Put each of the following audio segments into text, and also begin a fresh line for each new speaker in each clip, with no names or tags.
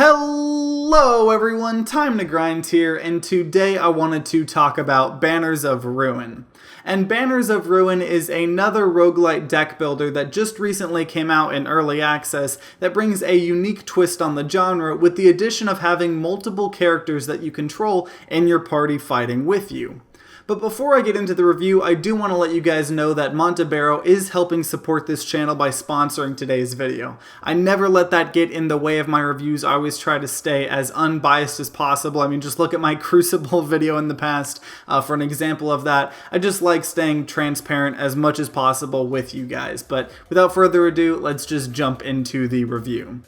Hello everyone, TimeToGrind here, and today I wanted to talk about Banners of Ruin. And Banners of Ruin is another roguelite deck builder that just recently came out in early access that brings a unique twist on the genre with the addition of having multiple characters that you control in your party fighting with you. But before I get into the review, I do want to let you guys know that Montebaro is helping support this channel by sponsoring today's video. I never let that get in the way of my reviews. I always try to stay as unbiased as possible. I mean, just look at my Crucible video in the past for an example of that. I just like staying transparent as much as possible with you guys. But without further ado, let's just jump into the review.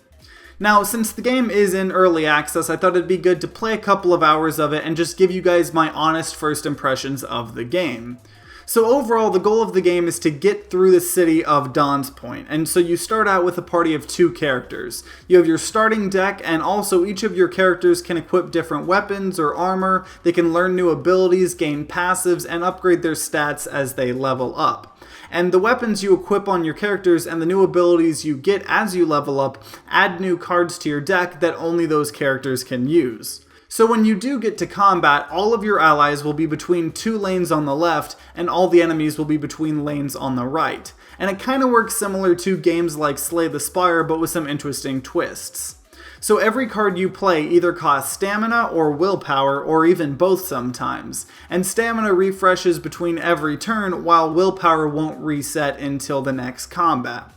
Now, since the game is in early access, I thought it'd be good to play a couple of hours of it and just give you guys my honest first impressions of the game. So overall, the goal of the game is to get through the city of Dawn's Point, and so you start out with a party of 2 characters. You have your starting deck, and also each of your characters can equip different weapons or armor, they can learn new abilities, gain passives, and upgrade their stats as they level up. And the weapons you equip on your characters and the new abilities you get as you level up add new cards to your deck that only those characters can use. So when you do get to combat, all of your allies will be between 2 lanes on the left, and all the enemies will be between lanes on the right. And it kind of works similar to games like Slay the Spire, but with some interesting twists. So every card you play either costs stamina or willpower, or even both sometimes. And stamina refreshes between every turn, while willpower won't reset until the next combat.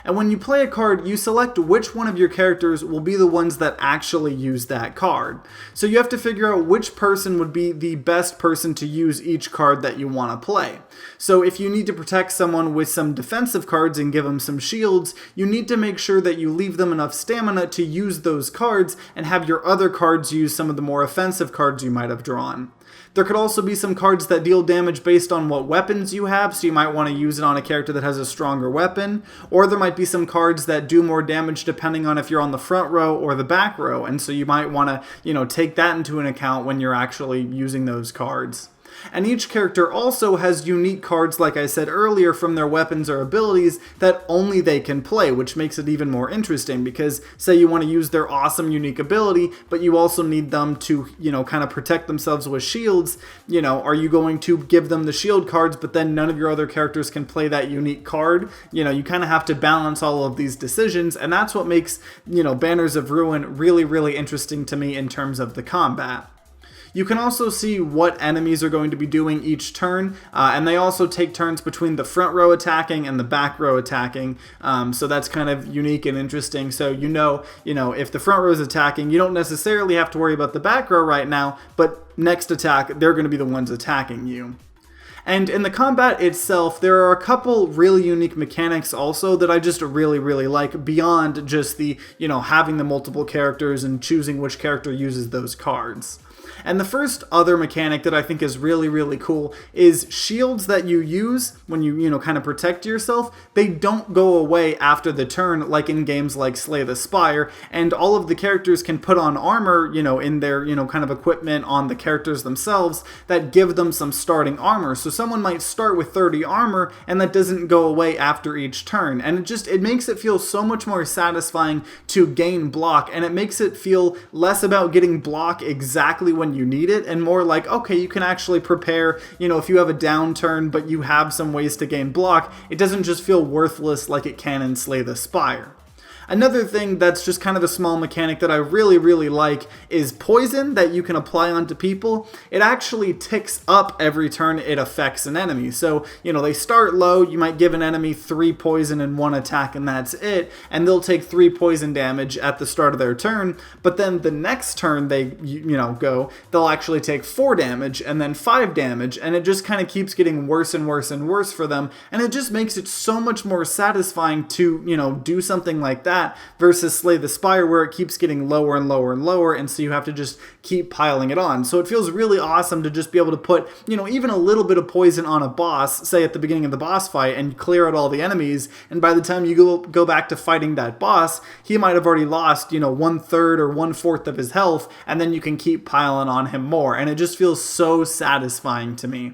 And when you play a card, you select which one of your characters will be the ones that actually use that card. So you have to figure out which person would be the best person to use each card that you want to play. So if you need to protect someone with some defensive cards and give them some shields, you need to make sure that you leave them enough stamina to use those cards and have your other cards use some of the more offensive cards you might have drawn. There could also be some cards that deal damage based on what weapons you have, so you might want to use it on a character that has a stronger weapon, or there might be some cards that do more damage depending on if you're on the front row or the back row, and so you might want to, take that into an account when you're actually using those cards. And each character also has unique cards, like I said earlier, from their weapons or abilities that only they can play, which makes it even more interesting because say you want to use their awesome unique ability, but you also need them to, kind of protect themselves with shields, are you going to give them the shield cards, but then none of your other characters can play that unique card? You kind of have to balance all of these decisions, and that's what makes, Banners of Ruin really, really interesting to me in terms of the combat. You can also see what enemies are going to be doing each turn, and they also take turns between the front row attacking and the back row attacking, so that's kind of unique and interesting. So if the front row is attacking, you don't necessarily have to worry about the back row right now, but next attack, they're going to be the ones attacking you. And in the combat itself, there are a couple really unique mechanics also that I just really, really like beyond just the, having the multiple characters and choosing which character uses those cards. And the first other mechanic that I think is really, really cool is shields that you use when you kind of protect yourself. They don't go away after the turn like in games like Slay the Spire, and all of the characters can put on armor, in their, kind of equipment on the characters themselves that give them some starting armor. So someone might start with 30 armor and that doesn't go away after each turn. And it makes it feel so much more satisfying to gain block, and it makes it feel less about getting block exactly when you need it and more like, okay, you can actually prepare, if you have a downturn but you have some ways to gain block, it doesn't just feel worthless like it can in Slay the Spire. Another thing that's just kind of a small mechanic that I really, really like is poison that you can apply onto people. It actually ticks up every turn it affects an enemy. So, they start low, you might give an enemy 3 poison in 1 attack and that's it, and they'll take 3 poison damage at the start of their turn, but then the next turn they, go, they'll actually take 4 damage and then 5 damage, and it just kind of keeps getting worse and worse and worse for them, and it just makes it so much more satisfying to, do something like that versus Slay the Spire where it keeps getting lower and lower and lower, and so you have to just keep piling it on. So it feels really awesome to just be able to put, even a little bit of poison on a boss, say at the beginning of the boss fight, and clear out all the enemies, and by the time you go back to fighting that boss, he might have already lost, 1/3 or 1/4 of his health, and then you can keep piling on him more, and it just feels so satisfying to me.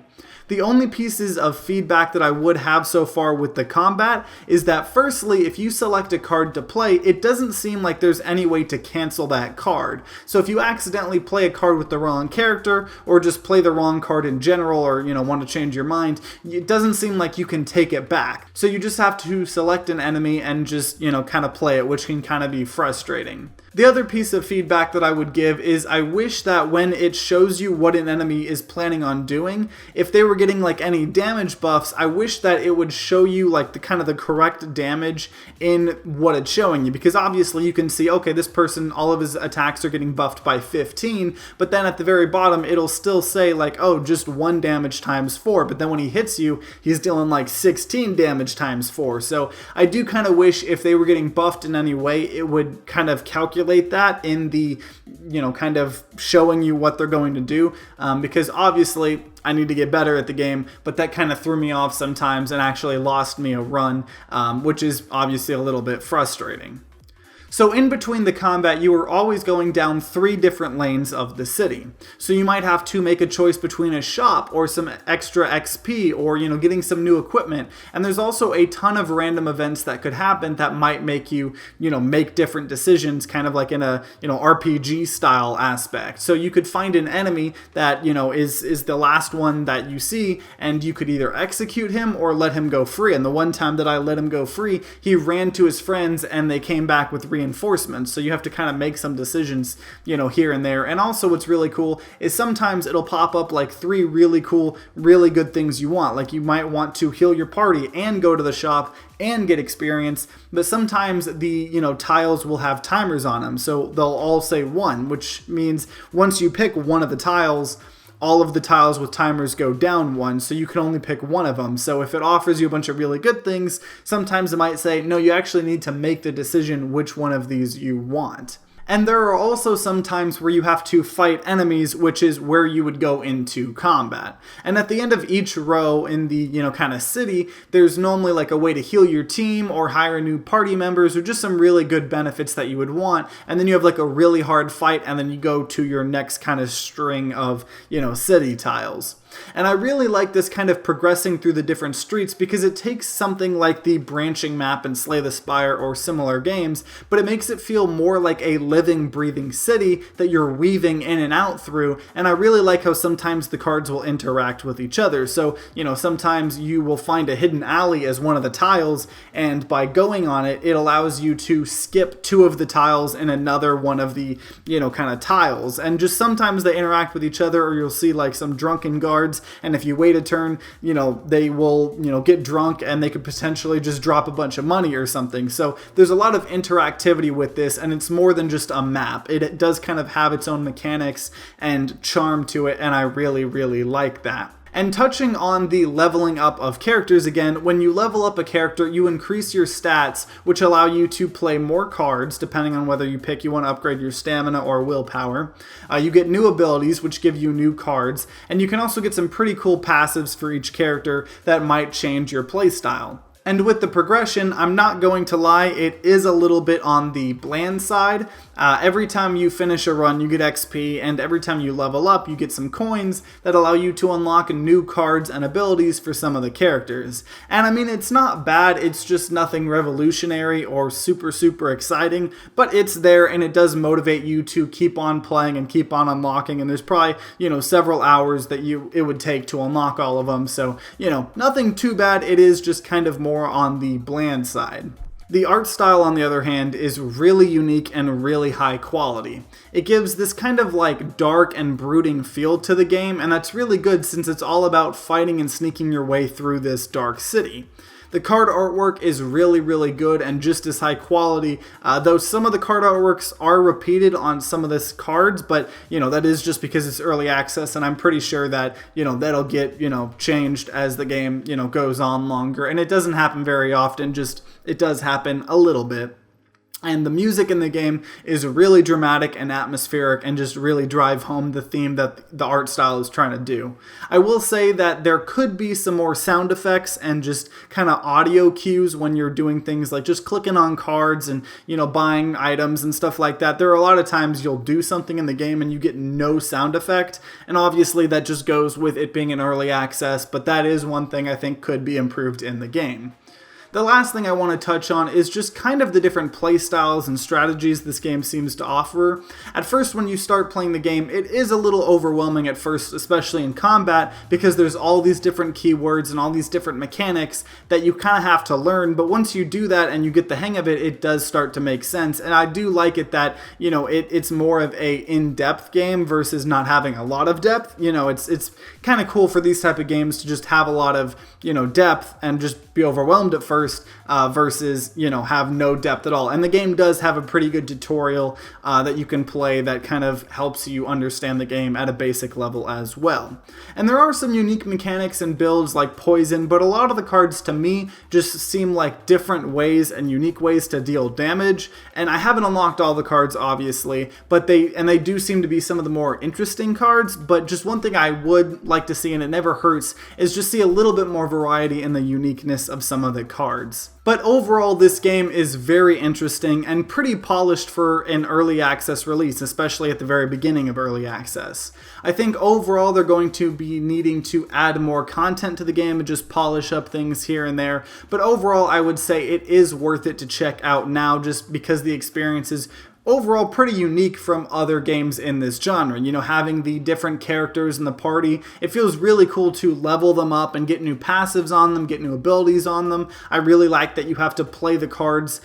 The only pieces of feedback that I would have so far with the combat is that firstly, if you select a card to play, it doesn't seem like there's any way to cancel that card. So if you accidentally play a card with the wrong character, or just play the wrong card in general, or want to change your mind, it doesn't seem like you can take it back. So you just have to select an enemy and just, kind of play it, which can kind of be frustrating. The other piece of feedback that I would give is I wish that when it shows you what an enemy is planning on doing, if they were getting like any damage buffs, I wish that it would show you like the correct damage in what it's showing you, because obviously you can see, okay, this person, all of his attacks are getting buffed by 15, but then at the very bottom it'll still say like, oh, just 1 damage times 4, but then when he hits you, he's dealing like 16 damage times 4. So I do kind of wish if they were getting buffed in any way, it would kind of calculate that in the, kind of showing you what they're going to do, because obviously I need to get better at the game, but that kind of threw me off sometimes and actually lost me a run, which is obviously a little bit frustrating. So in between the combat, you are always going down 3 different lanes of the city. So you might have to make a choice between a shop or some extra XP or, getting some new equipment. And there's also a ton of random events that could happen that might make you, make different decisions, kind of like in a, RPG style aspect. So you could find an enemy that, is the last one that you see, and you could either execute him or let him go free. And the one time that I let him go free, he ran to his friends and they came back with reinforcements. So you have to kind of make some decisions, here and there. And also what's really cool is sometimes it'll pop up like 3 really cool, really good things you want. Like you might want to heal your party and go to the shop and get experience, but sometimes the, tiles will have timers on them. So they'll all say 1, which means once you pick one of the tiles, all of the tiles with timers go down 1, so you can only pick one of them. So if it offers you a bunch of really good things, sometimes it might say, no, you actually need to make the decision which one of these you want. And there are also some times where you have to fight enemies, which is where you would go into combat. And at the end of each row in the, kind of city, there's normally like a way to heal your team or hire new party members or just some really good benefits that you would want. And then you have like a really hard fight, and then you go to your next kind of string of, city tiles. And I really like this kind of progressing through the different streets because it takes something like the branching map in Slay the Spire or similar games, but it makes it feel more like a living, breathing city that you're weaving in and out through. And I really like how sometimes the cards will interact with each other. So, sometimes you will find a hidden alley as one of the tiles, and by going on it, it allows you to skip 2 of the tiles in another one of the, kind of tiles. And just sometimes they interact with each other, or you'll see like some drunken guards, and if you wait a turn, they will, get drunk and they could potentially just drop a bunch of money or something. So there's a lot of interactivity with this, and it's more than just a map. It does kind of have its own mechanics and charm to it, and I really, really like that. And touching on the leveling up of characters again, when you level up a character, you increase your stats, which allow you to play more cards, depending on whether you want to upgrade your stamina or willpower. You get new abilities, which give you new cards, and you can also get some pretty cool passives for each character that might change your playstyle. And with the progression, I'm not going to lie, it is a little bit on the bland side. Every time you finish a run, you get XP, and every time you level up, you get some coins that allow you to unlock new cards and abilities for some of the characters. And I mean, it's not bad, it's just nothing revolutionary or super, super exciting, but it's there, and it does motivate you to keep on playing and keep on unlocking, and there's probably, several hours that it would take to unlock all of them, so, nothing too bad. It is just kind of more on the bland side. The art style, on the other hand, is really unique and really high quality. It gives this kind of like dark and brooding feel to the game, and that's really good since it's all about fighting and sneaking your way through this dark city. The card artwork is really, really good and just as high quality, though some of the card artworks are repeated on some of this cards, but, that is just because it's early access, and I'm pretty sure that, that'll get, changed as the game, goes on longer. And it doesn't happen very often, just it does happen a little bit. And the music in the game is really dramatic and atmospheric and just really drive home the theme that the art style is trying to do. I will say that there could be some more sound effects and just kind of audio cues when you're doing things like just clicking on cards and, buying items and stuff like that. There are a lot of times you'll do something in the game and you get no sound effect. And obviously that just goes with it being an early access, but that is one thing I think could be improved in the game. The last thing I want to touch on is just kind of the different play styles and strategies this game seems to offer. At first, when you start playing the game, it is a little overwhelming at first, especially in combat, because there's all these different keywords and all these different mechanics that you kind of have to learn, but once you do that and you get the hang of it, it does start to make sense, and I do like it that, it's more of a in-depth game versus not having a lot of depth. It's kind of cool for these type of games to just have a lot of, depth and just be overwhelmed at first. Versus, have no depth at all. And the game does have a pretty good tutorial that you can play that kind of helps you understand the game at a basic level as well. And there are some unique mechanics and builds like poison, but a lot of the cards to me just seem like different ways and unique ways to deal damage. And I haven't unlocked all the cards, obviously, but they do seem to be some of the more interesting cards. But just one thing I would like to see, and it never hurts, is just see a little bit more variety in the uniqueness of some of the cards. But overall, this game is very interesting and pretty polished for an early access release, especially at the very beginning of early access. I think overall they're going to be needing to add more content to the game and just polish up things here and there. But overall, I would say it is worth it to check out now just because the experience is overall pretty unique from other games in this genre. Having the different characters in the party, it feels really cool to level them up and get new passives on them, get new abilities on them. I really like that you have to play the cards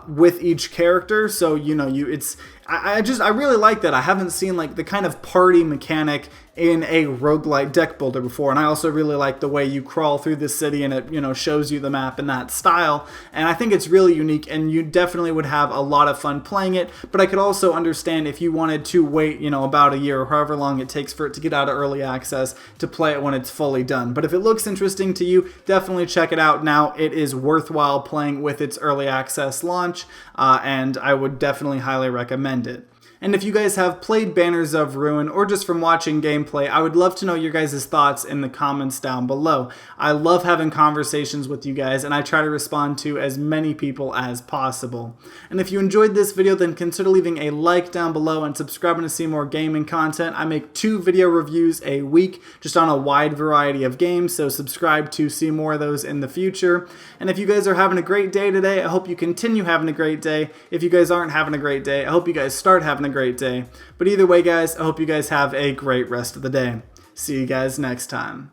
with each character, so I really like that. I haven't seen like the kind of party mechanic in a roguelite deck builder before, and I also really like the way you crawl through the city and it shows you the map in that style, and I think it's really unique, and you definitely would have a lot of fun playing it. But I could also understand if you wanted to wait about a year or however long it takes for it to get out of early access to play it when it's fully done. But if it looks interesting to you, definitely check it out now. It is worthwhile playing with its early access launch, and I would definitely highly recommend it. And if you guys have played Banners of Ruin or just from watching gameplay, I would love to know your guys' thoughts in the comments down below. I love having conversations with you guys, and I try to respond to as many people as possible. And if you enjoyed this video, then consider leaving a like down below and subscribing to see more gaming content. I make 2 video reviews a week just on a wide variety of games, so subscribe to see more of those in the future. And if you guys are having a great day today, I hope you continue having a great day. If you guys aren't having a great day, I hope you guys start having a great day. But either way, guys, I hope you guys have a great rest of the day. See you guys next time.